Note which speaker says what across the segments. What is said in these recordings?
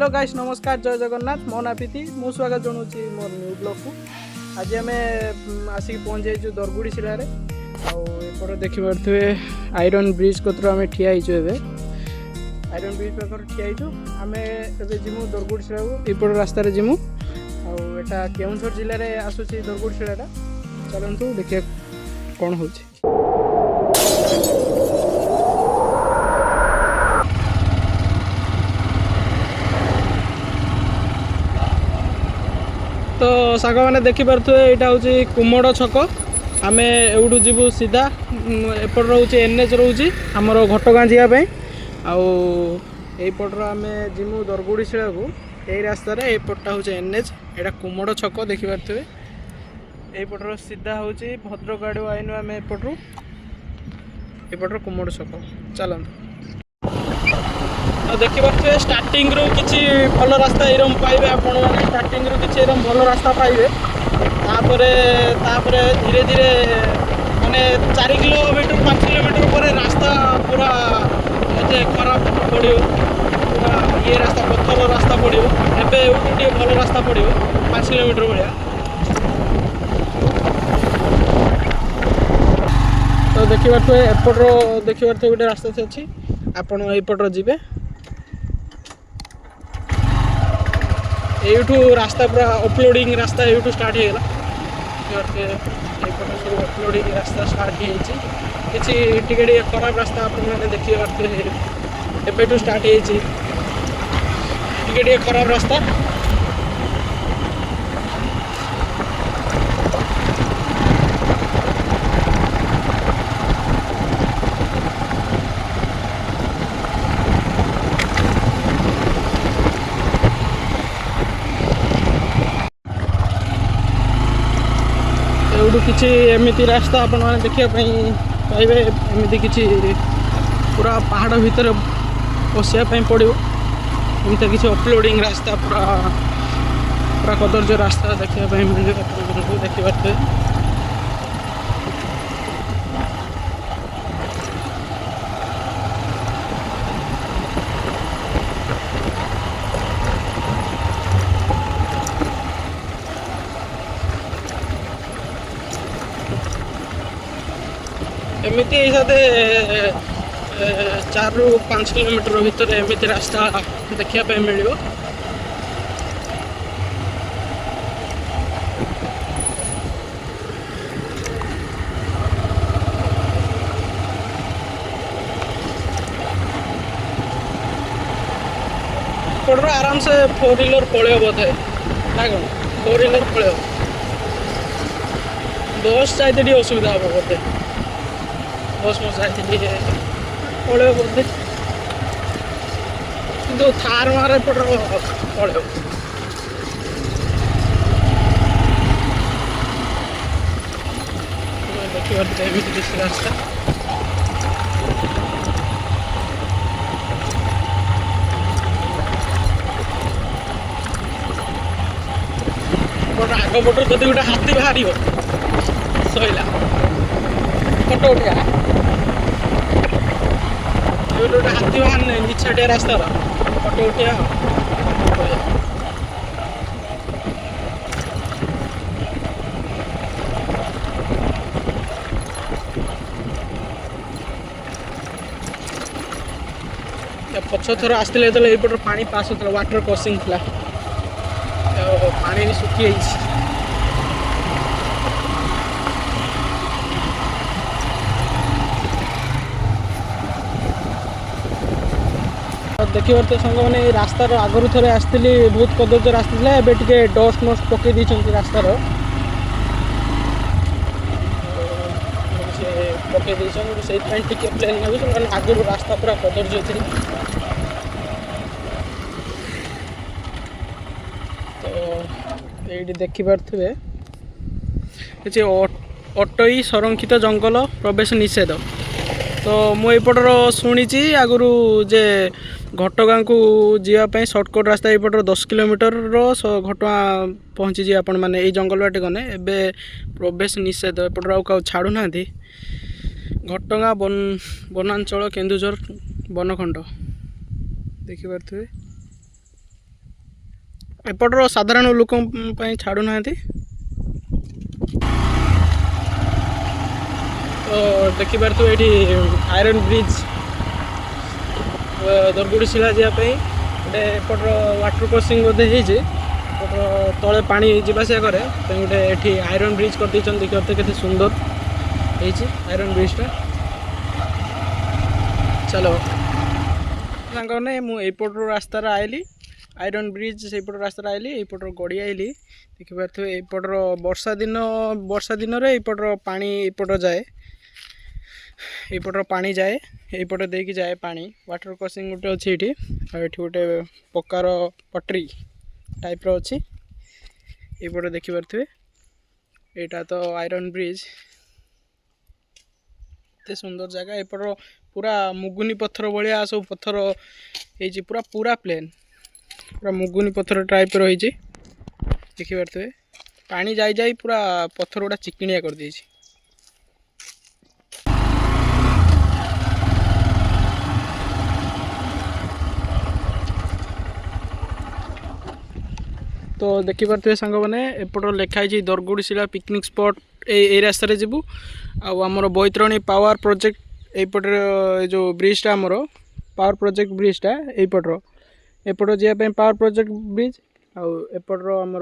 Speaker 1: Hello guys नमस्कार जय जगन्नाथ मो ना प्रीति मु स्वागत जनाऊँगी मोर न्यू ब्लॉग को। आज आम आसिक पहुँच जाइए दरगुड़ी शिलार आउट देखिपे आयरन ब्रिज कतर आम ठिया आयरन ब्रिज पाखे ठिया आम ए जिमु दरगुड़ी शिला को रास्त जिमु आटा केउझर जिले में आसूसी दरगुड़ी शिलाटा चलतु देखिए कौन हो। तो साग मैंने देखिपे यहाँ हूँ कुमड़ छक आम एवटू जीवु सीधा एपट रोचे एनएच रोचे आमर घटगाँ जावाई आईपटर आम जीमु दरगुड़ी शिला को यही रास्तार एपटा हूँ एनएच यहाँ कुमड़ छक देखिपे यहीपटर सीधा हूँ भद्रक आड़ू आईनु आम एपटर कुमड़ छक चलते देखिपे स्टार्टिंग रू किसी भल रास्ता एरम पाइबे आपण मैंने स्टार्टिंग रू किसी एरम भल रास्ता पाइबे तापरे धीरे धीरे माने 4 किलोमीटर 5 किलोमीटर पर रास्ता पूरा मत खराब पड़ो पूरा ये रास्ता पत्थर रास्ता पड़ो एवं भल रास्ता पड़ो 5 किलोमीटर भाया। तो देखिपे एपटर देखिपे गोटे रास्ता से अच्छी आपण यपटर जीवे यूठू रास्ता पूरा अपलोडिंग रास्ता यूठू स्टार्ट हो गला अपलोडिंग रास्ता स्टार्ट हो किसी खराब रास्ता आपने देखिए एबेठू स्टार्ट हो खराब रास्ता किसी एमती रास्ता आपण मैंने देखा पाइबे एमती किसी पूरा पहाड़ भितर पशियापी पड़ो एमती किसी अपलोडिंग रास्ता पूरा पूरा कदर्य रास्ता देखापी मिले देखिपे। एमती हिसाब 4 ରୁ 5 किलोमीटर भितर एमती रास्ता देखापी मिले। आराम से 4 व्हीलर पड़े बोधे ना कौन 4 व्हीलर पड़े बस जाते असुविधा हम बोधे बस मस जाती पड़े बोधे कि थार मारे पड़े देखिए किसी रास्ता आग पटर जब गोटे हाथी बाहर सैला फटो उठा गोटे हाथी बाहर निछाटिया रास्तार फटो उठा पछ थर आसते यपटर पानी पास होता वाटर क्रॉसिंग था पानी सुखी देखिए तो सांग मैंने रास्तार आगुरी थे आसती बहुत कदर्य रास्ता था एवं टे डस्ट मस्ट पकई रास्तार पकई से प्लेन लगे आगुरी रास्ता पूरा कदर्य थी। तो ये देखिपे किसी अटई संरक्षित जंगल प्रवेश निषेध। तो मुझपर शुणी आगुरी जे घटगाँ को जावाई सर्टकट रास्ता यपटर 10 किलोमीटर घटगाँ पहुँची आपण मैंने ये जंगल बाटे गने एबे प्रवेश निषेध एपटर आउ छाड़ू ना घटगाँ वनांचल केन्दुझर बनखंड देखिपे। एपटर साधारण लोक छाड़ू ना। तो देखिपार तो ये आयरन ब्रिज दरगुड़ी शिला जावाई गोटे एपटर वाटर क्रॉसिंग बोधे होती तले पानी जावासा कै गोटे ये आयरन ब्रिज कर देखिए के सुंदर होती आयरन ब्रिजटा। चलो सांग ने मुझे रास्तार आइली आयरन ब्रिज से रास्तार आइली यपटर गड़ी आइली देखिपे यपटर वर्षा दिन यपटर पानी यपट जाए यपटर पानी जाए यपटे देकी जाए पानी वाटर क्रॉसिंग गोटे अच्छी ये गोटे पकार पटरी टाइप रो अच्छी यपटे देखिपे यहाँ तो आयरन ब्रिज एत सुंदर जगह यपटर पूरा मुगुनी पत्थर भाया सब पत्थर हो पूरा पूरा प्लेन पूरा मुगुनी पत्थर टाइप रही देखिपे पानी जाई जाई पूरा पत्थर गुड़ा चिकनिया कर दी। तो देखिपे सांग मैंने एपट लिखाई दरगुड़ी शिला पिकनिक स्पॉट ए रास्तार जीवु आमर बैतरणी पावर प्रोजेक्ट यपटे जो ब्रिजटा आमर पावर प्रोजेक्ट ब्रिजटा यपटर एपट जावाई पावर प्रोजेक्ट ब्रिज आउटर आमर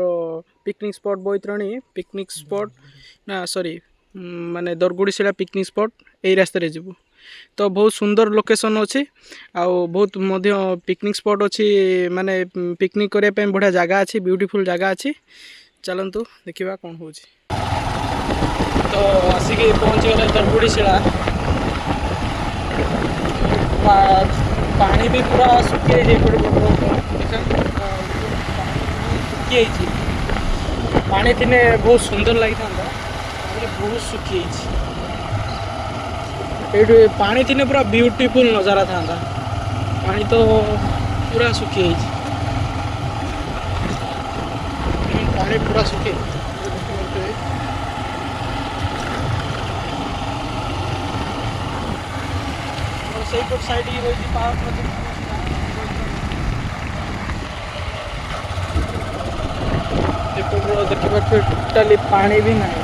Speaker 1: picnic spot Baitarani picnic spot ना सॉरी माने दरगुड़ी शिला पिकनिक स्पॉट ए रास्तार जीवु। तो बहुत सुंदर लोकेशन अच्छी बहुत मध्य पिकनिक स्पॉट अच्छी माने पिकनिक करने बढ़िया जगह अच्छी ब्यूटीफुल जगह अच्छी। चलतु देखा कौन हो तो आसिक पहुँची गले दरगुड़ी शिला पानी भी पूरा सुखी सुखी पानी थिने बहुत सुंदर लगी था बहुत सुखी ये पानी थी पूरा ब्यूटीफुल नजारा था पानी तो पूरा सुखी पानी पूरा सुखी सही पट साइड ही रही पावर प्रोजेक्ट देखिए टोटाली पानी भी नहीं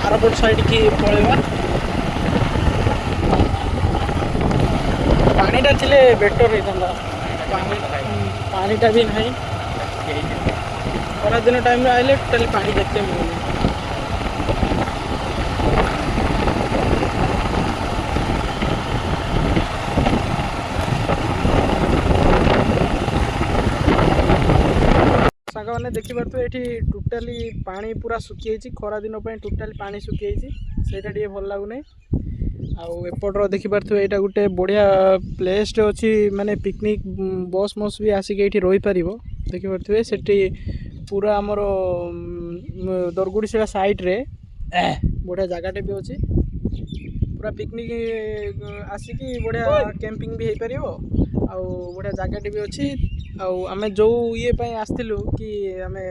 Speaker 1: आरपट साइड की पलैबा पानीटा थिले बेटर होता पानीटा भी नहीं खरा दिन टाइम आइले टोटाली पानी देखते मिलूनी। सांग मैंने देखिपे ये टोटाली पानी पूरा सुखी खरा दिन टोटाली पानी सुखी से भल लगुना आउटर देखिपे यहाँ गोटे बढ़िया प्लेस अच्छी माने पिकनिक बस मस भी आसिक ये रही पार देखिपे से पूरा आमर दरगुड़ी शिला साइड रे बढ़िया जगहटे भी अच्छी पूरा पिकनिक आसिक बढ़िया कैंपिंग भी हो पार बढ़िया जगहटे भी अच्छी आमे जो ये आसलु कि आमे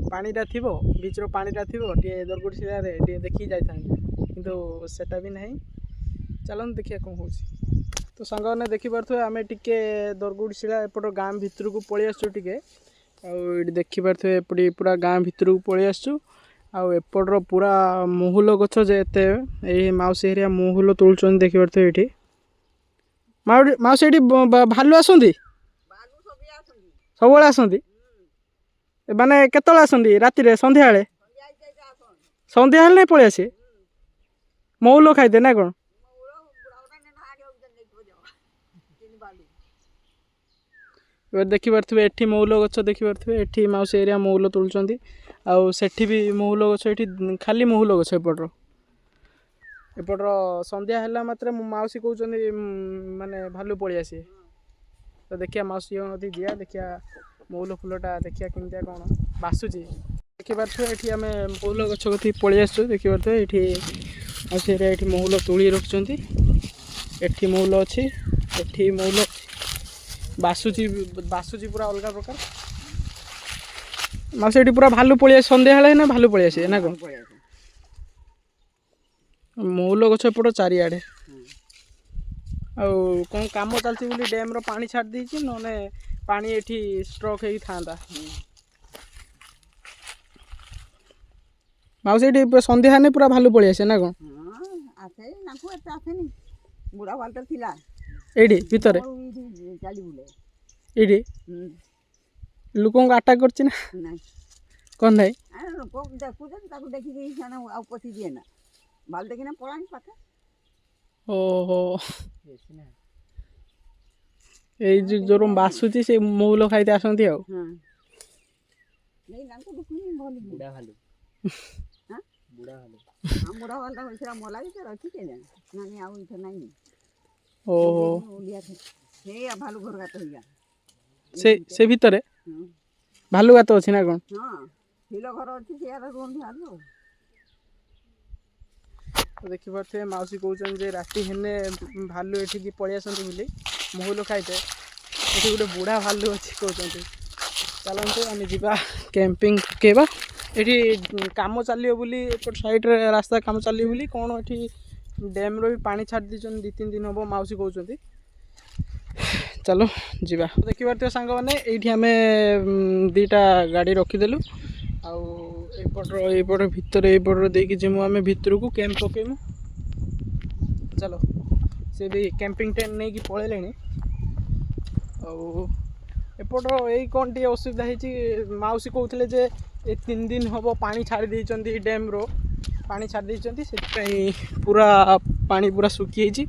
Speaker 1: पानीटा थी बीचर पानीटा थी दरगुड़ी शिला देखी जाता किंतु सेटा भी नहीं। चलन देखिए कौन हो तो सांग ने देखिपे आम टे दरगुड़ी शिला एपट गाँ भितर को पलि आसु टे देखिपे एपटे पूरा गाँ भितर को पलि आसु एपटर पूरा महुल गछ जेते मौसी हेरिया महुल तोलुं देखिपे ये मौसी ये भालू आसती सब आसती माने केतले आसती राति संध्या संध्या नहीं पलि आसे महुल खाईदे ना कौन देखिपे ये मौल गछ देखिपे ये मौसी एरिया मौल तोलुं आठी भी मौल गछ ये खाली मौल गछ एपटर संध्या है मात्र मौसी कहते माने भालू पलि आसे तो देखिया मौसी दिया देखिया मौल फुलटा देखिया केमतिया कौन बासुची देखिपे ये आम मौल गछ कथी पलि आस देखिपे ये मौसी एरिया ये मौल तोली रखुंट एठी मौल अच्छी एठी मौल बासुची बासुची पूरा अलग प्रकार। ମାଉସୀ ଏଠି ପୁରା ଭାଲୁ ପଳେଇ ଆସେ ସନ୍ଧ୍ୟା ହେଲେ ନା ଭାଲୁ ପଳେଇ ଆସେ ନା କ'ଣ?
Speaker 2: ପଳେଇ ଆସେ।
Speaker 1: ମହୁଲ ଗଛ ଏପଟ ଚାରିଆଡ଼େ। ଆଉ କ'ଣ କାମ ଚାଲିଛି ବୋଲି ଡ୍ୟାମ୍ର ପାଣି ଛାଡ଼ି ଦେଇଛି, ନହେଲେ ପାଣି ଏଠି ଷ୍ଟ୍ରକ୍ ହେଇକି ଥାନ୍ତା। ମାଉସୀ ଏଠି ସନ୍ଧ୍ୟା ହେଲେ ପୁରା ଭାଲୁ ପଳେଇ ଆସେ ନା କ'ଣ?
Speaker 2: ଆସେ ନାକୁ ଏତେ ଆସେନି। ବୁଢ଼ା ଭାଲୁଟା ଥିଲା
Speaker 1: ଏଇଠି ଭିତରେ
Speaker 2: ଚାଲି ବୁଲେ
Speaker 1: ଏଇଠି ଲୋକଙ୍କୁ ଆଟାକ୍ କରୁଛି ନା
Speaker 2: ନାଇଁ
Speaker 1: କ'ଣ ନାହିଁ?
Speaker 2: ଲୋକ ଦେଖୁଛନ୍ତି ତାକୁ ଦେଖିକି ସେମାନେ ଆଉ ପଶି ଦିଏ ନା। ଭାଲୁ ଦେଖିନା ପଳାଣି ପାଖେ।
Speaker 1: ଓହୋ, ଏଇ ଯୋଉ ବାସୁଛି ସେ ମହୁଲ ଖାଇତେ ଆସନ୍ତି ଆଉ।
Speaker 2: ବୁଢ଼ା ଭାଲୁ ସେଟା ମଲା ଭିତରେ ଅଛି କେଜାଣି ନାଇଁ ଆଉ ଇଚ୍ଛା ନାହିଁ।
Speaker 1: ଓହୋ,
Speaker 2: ସେଇଆ ଭାଲୁ ଘର ଗାତ ହେଇଗା
Speaker 1: ସେ ଭିତରେ ଭାଲୁ ଗାତ ଅଛି ନା କ'ଣ?
Speaker 2: ହଁ ଫିଲ ଘର ଅଛି ସେଇଆରେ ରୁହନ୍ତି ଭାଲୁ ଆଉ।
Speaker 1: ଦେଖିପାରୁଥିବେ ମାଉସୀ କହୁଛନ୍ତି ଯେ ରାତି ହେଲେ ଭାଲୁ ଏଠିକି ପଳେଇ ଆସନ୍ତି ବୋଲି ମହୁଲ ଖାଇତେ। ଏଠି ଗୋଟେ ବୁଢ଼ା ଭାଲୁ ଅଛି କହୁଛନ୍ତି। ଚାଲନ୍ତୁ ଆମେ ଯିବା କ୍ୟାମ୍ପିଂ ପକେଇବା। ଏଠି କାମ ଚାଲିବ ବୋଲି ଏପଟ ସାଇଡ଼୍ରେ ରାସ୍ତା କାମ ଚାଲିବ ବୋଲି କ'ଣ ଏଠି ଡ୍ୟାମ୍ର ବି ପାଣି ଛାଡ଼ି ଦେଇଛନ୍ତି 2-3 ଦିନ ହେବ ମାଉସୀ କହୁଛନ୍ତି। ଚାଲ ଯିବା। ଦେଖିପାରୁଥିବେ ସାଙ୍ଗମାନେ ଏଇଠି ଆମେ 2ଟା ଗାଡ଼ି ରଖିଦେଲୁ। ଆଉ ଏଇପଟ ଭିତରେ ଏଇପଟରେ ଦେଇକି ଯିମୁ ଆମେ ଭିତରକୁ କ୍ୟାମ୍ପ ପକେଇମୁ। ଚାଲ, ସେ ବି କ୍ୟାମ୍ପିଂ ଟେଣ୍ଟ ନେଇକି ପଳେଇଲେଣି। ଆଉ ଏପଟ ଏଇ କ'ଣ ଟିକେ ଅସୁବିଧା ହେଇଛି, ମାଉସୀ କହୁଥିଲେ ଯେ ଏ 3 ଦିନ ହେବ ପାଣି ଛାଡ଼ି ଦେଇଛନ୍ତି ଡ୍ୟାମ୍ର ପାଣି ଛାଡ଼ି ଦେଇଛନ୍ତି, ସେଥିପାଇଁ ପୁରା ପାଣି ପୁରା ଶୁଖିଯାଇଛି।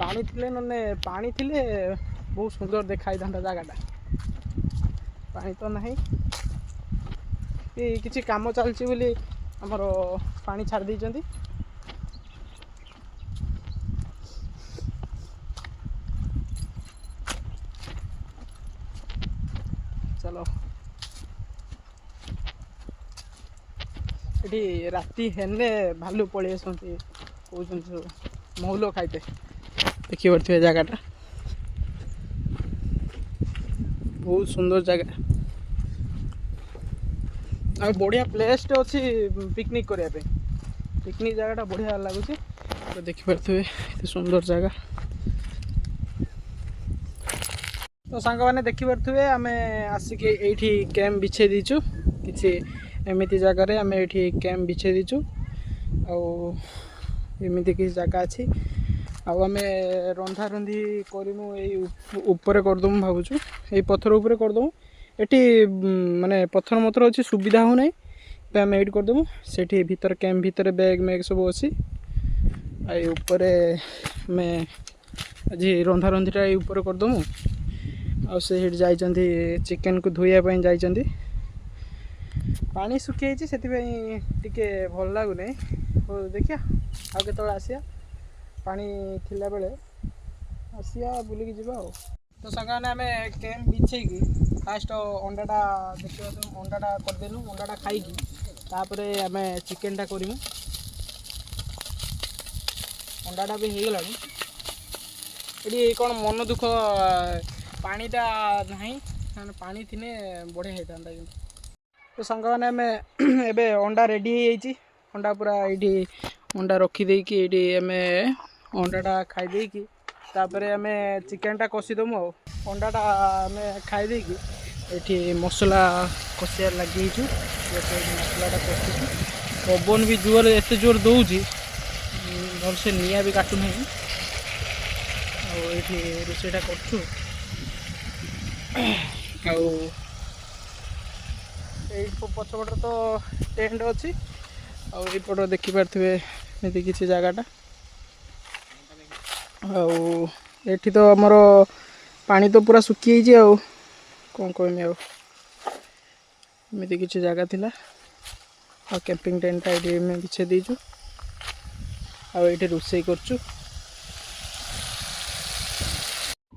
Speaker 1: ପାଣି ଥିଲେ ନହେଲେ ପାଣି ଥିଲେ ବହୁତ ସୁନ୍ଦର ଦେଖାଯାଇଥାନ୍ତା ଜାଗାଟା। ପାଣି ତ ନାହିଁ, କିଛି କାମ ଚାଲିଛି ବୋଲି ଆମର ପାଣି ଛାଡ଼ି ଦେଇଛନ୍ତି। ଚାଲ, ଏଠି ରାତି ହେଲେ ଭାଲୁ ପଳେଇ ଆସନ୍ତି କହୁଛନ୍ତି ସବୁ ମହୁଲ ଖାଇତେ। ଦେଖିପାରୁଥିବେ ଜାଗାଟା ବହୁତ ସୁନ୍ଦର ଜାଗା ଆଉ ବଢ଼ିଆ ପ୍ଲେସ୍ଟେ ଅଛି ପିକନିକ୍ କରିବା ପାଇଁ। ପିକନିକ୍ ଜାଗାଟା ବଢ଼ିଆ ଲାଗୁଛି। ତ ଦେଖିପାରୁଥିବେ ଏତେ ସୁନ୍ଦର ଜାଗା। ତ ସାଙ୍ଗମାନେ ଦେଖିପାରୁଥିବେ ଆମେ ଆସିକି ଏଇଠି କ୍ୟାମ୍ପ ବିଛେଇ ଦେଇଛୁ। କିଛି ଏମିତି ଜାଗାରେ ଆମେ ଏଇଠି କ୍ୟାମ୍ପ ବିଛେଇ ଦେଇଛୁ। ଆଉ ଏମିତି କିଛି ଜାଗା ଅଛି। ଆଉ ଆମେ ରନ୍ଧାରନ୍ଧି କରିମୁ ଏଇ ଉପରେ କରିଦେମୁ ଭାବୁଛୁ। ଏଇ ପଥର ଉପରେ କରିଦେମୁ। ଏଠି ମାନେ ପଥର ମଥର ଅଛି, ସୁବିଧା ହେଉନାହିଁ। ତ ଆମେ ଏଇଠି କରିଦେମୁ। ସେଠି ଭିତରେ କ୍ୟାମ୍ପ ଭିତରେ ବ୍ୟାଗ୍ ମ୍ୟାଗ୍ ସବୁ ଅଛି। ଆଉ ଏଇ ଉପରେ ଆମେ ଆଜି ରନ୍ଧାରନ୍ଧିଟା ଏଇ ଉପରେ କରିଦେମୁ। ଆଉ ସେ ସେଇଠି ଯାଇଛନ୍ତି ଚିକେନ୍କୁ ଧୋଇବା ପାଇଁ ଯାଇଛନ୍ତି। ପାଣି ଶୁଖିଯାଇଛି ସେଥିପାଇଁ ଟିକେ ଭଲ ଲାଗୁନି। ହଉ ଦେଖିବା ଆଉ କେତେବେଳେ ଆସିବା, ପାଣି ଥିଲାବେଳେ ଆସିବା ବୁଲିକି ଯିବା ଆଉ। ତ ସାଙ୍ଗମାନେ ଆମେ କ୍ୟାମ୍ପ ବିଛେଇକି ଫାଷ୍ଟ ଅଣ୍ଡାଟା ଦେଖିବା, ଅଣ୍ଡାଟା କରିଦେଲୁ। ଅଣ୍ଡାଟା ଖାଇକି ତାପରେ ଆମେ ଚିକେନ୍ଟା କରିମୁ। ଅଣ୍ଡାଟା ବି ହେଇଗଲାଣି। ଏଠି କ'ଣ ମନ ଦୁଃଖ ପାଣିଟା ନାହିଁ, ପାଣି ଥିଲେ ବଢ଼ିଆ ହେଇଥାନ୍ତା। କିନ୍ତୁ ତ ସାଙ୍ଗମାନେ ଆମେ ଏବେ ଅଣ୍ଡା ରେଡ଼ି ହେଇଯାଇଛି। ଅଣ୍ଡା ପୁରା ଏଇଠି ଅଣ୍ଡା ରଖିଦେଇକି ଏଇଠି ଆମେ ଅଣ୍ଡାଟା ଖାଇ ଦେଇକି ତାପରେ ଆମେ ଚିକେନ୍ଟା କଷିଦେମୁ। ଆଉ ଅଣ୍ଡାଟା ଆମେ ଖାଇ ଦେଇକି ଏଠି ମସଲା କଷିବାରେ ଲାଗିଯାଇଛୁ। ମସଲାଟା କଷୁଛୁ। ପବନ ବି ଜୋରରେ ଏତେ ଜୋର ଦେଉଛି, ଭଲସେ ନିଆଁ ବି କାଟୁନାହିଁ। ଆଉ ଏଇଠି ରୋଷେଇଟା କରୁଛୁ। ଆଉ ଏଇ ପଛପଟରେ ତ ଟେଣ୍ଟ ଅଛି। ଆଉ ଏଇପଟ ଦେଖିପାରୁଥିବେ ଏମିତି କିଛି ଜାଗାଟା। ଆଉ ଏଠି ତ ଆମର ପାଣି ତ ପୁରା ଶୁଖିଯାଇଛି। ଆଉ କ'ଣ କହିମି, ଆଉ ଏମିତି କିଛି ଜାଗା ଥିଲା। ଆଉ କ୍ୟାମ୍ପିଂ ଟେଣ୍ଟଟା ଏଇଠି ଆମେ ବିଛେଇ ଦେଇଛୁ। ଆଉ ଏଇଠି ରୋଷେଇ କରୁଛୁ।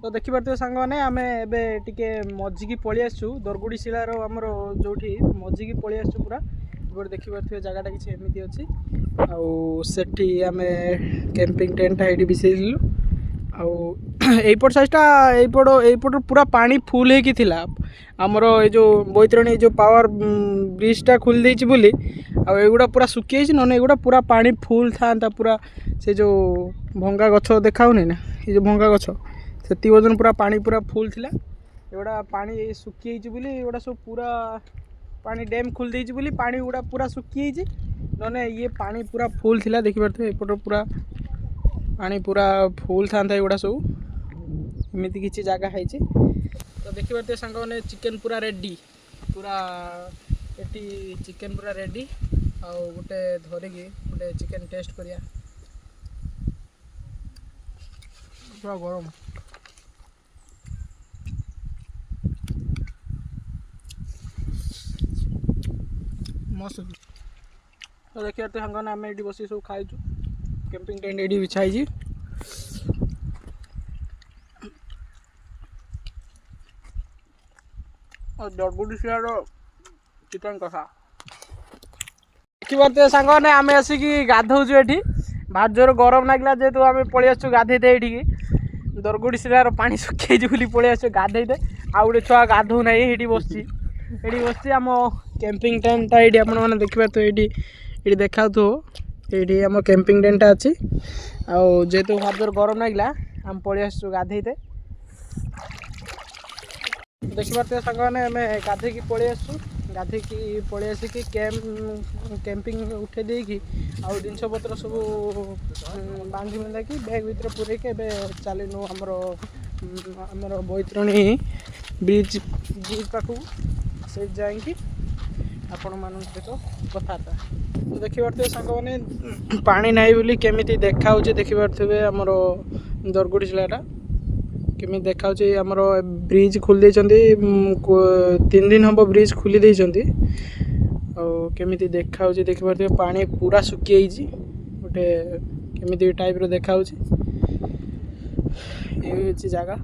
Speaker 1: ତ ଦେଖିପାରୁଥିବେ ସାଙ୍ଗମାନେ ଆମେ ଏବେ ଟିକେ ମଝିକି ପଳେଇ ଆସିଛୁ। ଦରଗୁଡ଼ି ଶିଳାର ଆମର ଯେଉଁଠି ମଝିକି ପଳେଇ ଆସିଛୁ ପୁରା। ଏପଟେ ଦେଖିପାରୁଥିବେ ଜାଗାଟା କିଛି ଏମିତି ଅଛି। ଆଉ ସେଠି ଆମେ କ୍ୟାମ୍ପିଂ ଟେଣ୍ଟଟା ଏଇଠି ବିଛେଇଥିଲୁ। ଆଉ ଏଇପଟ ସାଇଜ୍ଟା ଏଇପଟ ପୁରା ପାଣି ଫୁଲ୍ ହେଇକି ଥିଲା ଆମର ଏଇ ଯେଉଁ ବୈତରଣୀ ଏଇ ଯେଉଁ ପାୱାର ବ୍ରିଜ୍ଟା ଖୋଲି ଦେଇଛି ବୋଲି ଆଉ ଏଗୁଡ଼ା ପୁରା ଶୁଖିଯାଇଛି ନହେଲେ ଏଗୁଡ଼ା ପୁରା ପାଣି ଫୁଲ୍ ଥାଆନ୍ତା ପୁରା ସେ ଯେଉଁ ଭଙ୍ଗା ଗଛ ଦେଖାଉନି ନା ଏ ଯେଉଁ ଭଙ୍ଗା ଗଛ ସେତିକି ଓଜନ ପୁରା ପାଣି ପୁରା ଫୁଲ୍ ଥିଲା ଏଗୁଡ଼ା ପାଣି ଶୁଖିଯାଇଛି ବୋଲି ଏଗୁଡ଼ା ସବୁ ପୁରା ପାଣି ଡ୍ୟାମ୍ ଖୋଲି ଦେଇଛି ବୋଲି ପାଣି ଗୁଡ଼ା ପୁରା ଶୁଖିଯାଇଛି ନହେଲେ ଇଏ ପାଣି ପୁରା ଫୁଲ୍ ଥିଲା ଦେଖିପାରୁଥିବେ ଏପଟ ପୁରା ପାଣି ପୁରା ଫୁଲ୍ ଥାନ୍ତା ଏଗୁଡ଼ା ସବୁ ଏମିତି କିଛି ଜାଗା ହେଇଛି ତ ଦେଖିପାରୁଥିବେ ସାଙ୍ଗମାନେ ଚିକେନ୍ ପୁରା ରେଡ଼ି ପୁରା ଏଠି ଚିକେନ୍ ପୁରା ରେଡ଼ି ଆଉ ଗୋଟେ ଧରିକି ଗୋଟେ ଚିକେନ୍ ଟେଷ୍ଟ କରିବା ପୁରା ଗରମ ମସ୍ତ ତ ଦେଖିପାରୁଥିବେ ସାଙ୍ଗମାନେ ଆମେ ଏଠି ବସି ସବୁ ଖାଇଛୁ कैंपिंग टेंट एडी बिछाई जी और दरगुडी सियार चिकन कषा देखिए सांगने आम आसिक गाधौचु ये भात जोर गरम लगला जेहेतु आम पलि आसु गाधेदे ये दरगुडी सिलार पानी सुखी बोली पलि आसु गाधेदे आउ गोटे छुआ गाधौ ना ये बस आम कैंपिंग टेंटा ये आपने देखिए ये देखा ये आम कैंपिंग टेंटा अच्छी जेहेतु भात जोर गरम लगला आम पलि आसु गाधेदे देखिए सांग मैंने आम गाधे पलि आसु गाधे पलि आसिक कैंपिंग उठे देकी आउ जिनस पत्र सब बांधी बुंदा कि बैग भर पूरे चलनु आमर बैतरणी ब्रिज पाखु से जाकि आपण मान सहित कथबार्ता तो देखिए सांग मैंने पानी ना बोली केमी देखा देखिए आमर दरगुडी शिलाटा केमी देखा आमर ब्रिज खोली 3 दिन हम ब्रिज खोली केमी देखा देखिए पानी पूरा सुखी गोटे केमी टाइप देखा जगह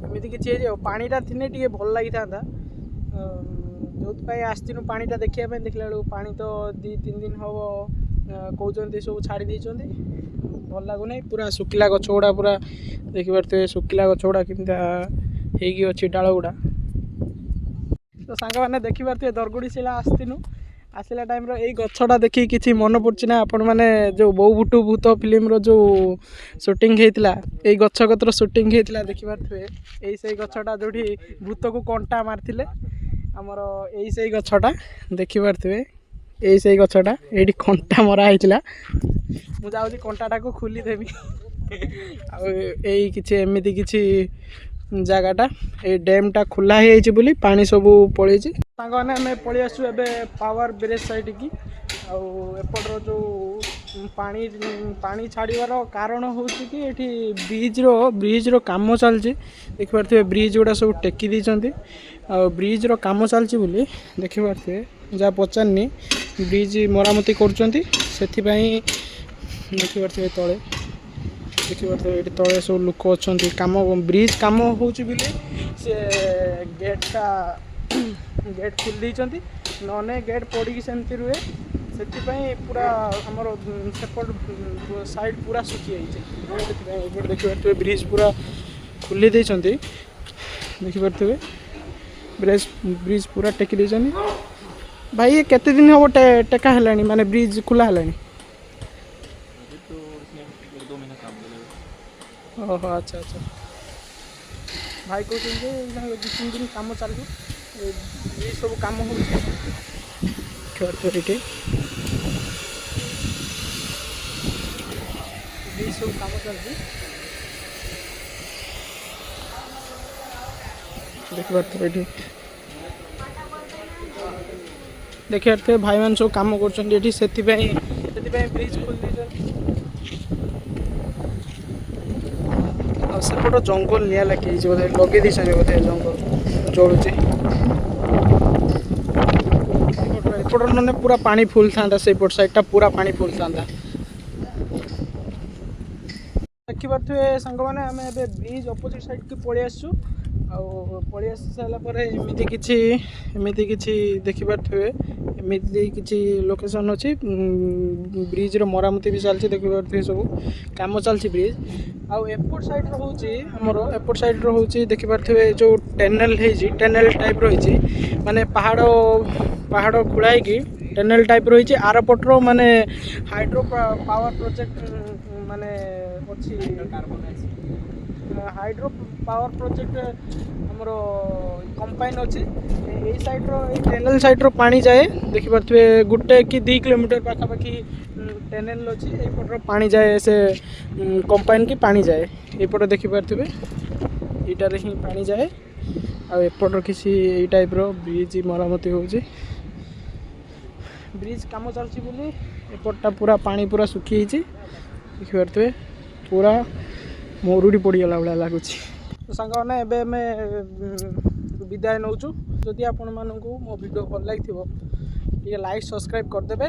Speaker 1: एमती किसी पानीटा थी टे भल लगी था जो आसनु पानीटा देखा देखला पानी तो 2-3 दिन हम कहते सब छाड़ी भल लगुना पूरा सुखिला गछ गुड़ा पूरा देखिए सुखिला गछ गुड़ा केमी अच्छी डाल गुड़ा तो सांग मैंने देखिए दरगुडी शिला आसला टाइम यही गछटा देखी किसी मन पड़ना आपण मैंने जो बो बुटु भूत फिल्म जो शूटिंग होता यही गछ कतर शूटिंग होता देखिए यही से गछटा जो भूत को कंटा मारते आमर यही से गछटा देखिए यही से गछटा ये कंटा मरा होता मुझे कंटाटा को खोलीदेवी आई कि एमती कि जगहटा ये डैमटा खोला ही बोली पानी सब पड़े सांग मैंने आम पलि आसु ए पावर ब्रिज साइड की आउटर जो पानी छाड़ार कारण हूँ कि ये ब्रिज काम चलती देखिए ब्रिज गुड़ा सब टेकी देती ब्रिज काम चलती बोली देखिए जहाँ पचारनी ब्रिज मरामती कर देखिए तले देखिए ये तले सब लोक अच्छा कम ब्रिज कम हो से गेट खोल देती नने गेट पड़ी सेमती रुए से पूरा आमर सेपट साइड पूरा सुखी जाइए देखिए ब्रिज पूरा खोली देती देखिए ब्रिज पूरा टेकी देती भाई ये केते दिन हम टेका है माने ब्रिज खुला है ओहो अच्छा अच्छा भाई कहते 2-3 दिन कम चलू ये सब कम हो सब कम चलती देखिए भाई मान सब कम कर ब्रिज खोल सेपट जंगल निया लगे बोधे लगे बोधे जंगल जलुचे एपट ना पूरा पानी फुल था सेपट साइडटा पूरा पानी फुल था देखिए सांग मैंने आम ब्रिज अपोजिट साइड की पलि आसु ଆଉ ପଳେଇ ଆସି ସାରିଲା ପରେ ଏମିତି କିଛି ଦେଖିପାରୁଥିବେ, ଏମିତି କିଛି ଲୋକେସନ୍ ଅଛି। ବ୍ରିଜ୍ର ମରାମତି ବି ଚାଲିଛି, ଦେଖିପାରୁଥିବେ ସବୁ କାମ ଚାଲିଛି ବ୍ରିଜ୍। ଆଉ ଏପଟ ସାଇଡ଼୍ର ହେଉଛି ଆମର, ଏପଟ ସାଇଡ଼୍ର ହେଉଛି ଦେଖିପାରୁଥିବେ ଯେଉଁ ଟନେଲ୍ ହେଇଛି, ଟନେଲ୍ ଟାଇପ୍ ରହିଛି, ମାନେ ପାହାଡ଼ ଖୋଳା ହେଇକି ଟନେଲ୍ ଟାଇପ୍ ରହିଛି। ଆରପଟର ମାନେ ହାଇଡ୍ରୋ ପାୱାର ପ୍ରୋଜେକ୍ଟ ମାନେ ଅଛି, ହାଇଡ୍ରୋ ପାୱାର ପ୍ରୋଜେକ୍ଟ ଆମର କମ୍ପାଇନ୍ ଅଛି। ଏଇ ସାଇଡ଼୍ର, ଏଇ ଟନେଲ୍ ସାଇଡ଼୍ର ପାଣି ଯାଏ, ଦେଖିପାରୁଥିବେ 1 କି 2 କିଲୋମିଟର ପାଖାପାଖି ଟନେଲ୍ ଅଛି। ଏଇପଟର ପାଣି ଯାଏ, ସେ କମ୍ପାଇନ୍ କି ପାଣି ଯାଏ ଏଇପଟ ଦେଖିପାରୁଥିବେ, ଏଇଟାରେ ହିଁ ପାଣି ଯାଏ। ଆଉ ଏପଟର କିଛି ଏଇ ଟାଇପ୍ର ବ୍ରିଜ୍ ମରାମତି ହେଉଛି। ବ୍ରିଜ୍ କାମ ଚାଲିଛି ବୋଲି ଏପଟଟା ପୁରା ପାଣି ପୁରା ଶୁଖିଯାଇଛି, ଦେଖିପାରୁଥିବେ ପୁରା ମରୁଡ଼ି ପଡ଼ିଗଲା ଭଳିଆ ଲାଗୁଛି। ତ ସାଙ୍ଗମାନେ ଏବେ ଆମେ ବିଦାୟ ନେଉଛୁ। ଯଦି ଆପଣମାନଙ୍କୁ ମୋ ଭିଡ଼ିଓ ଭଲ ଲାଗିଥିବ ଟିକେ ଲାଇକ୍ ସବସ୍କ୍ରାଇବ୍ କରିଦେବେ।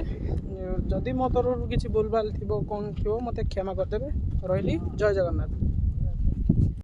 Speaker 1: ଯଦି ମୋ ତରଫରୁ କିଛି ଭୁଲଭାଲ ଥିବ, କ'ଣ ଥିବ ମୋତେ କ୍ଷମା କରିଦେବେ। ରହିଲି, ଜୟ ଜଗନ୍ନାଥ।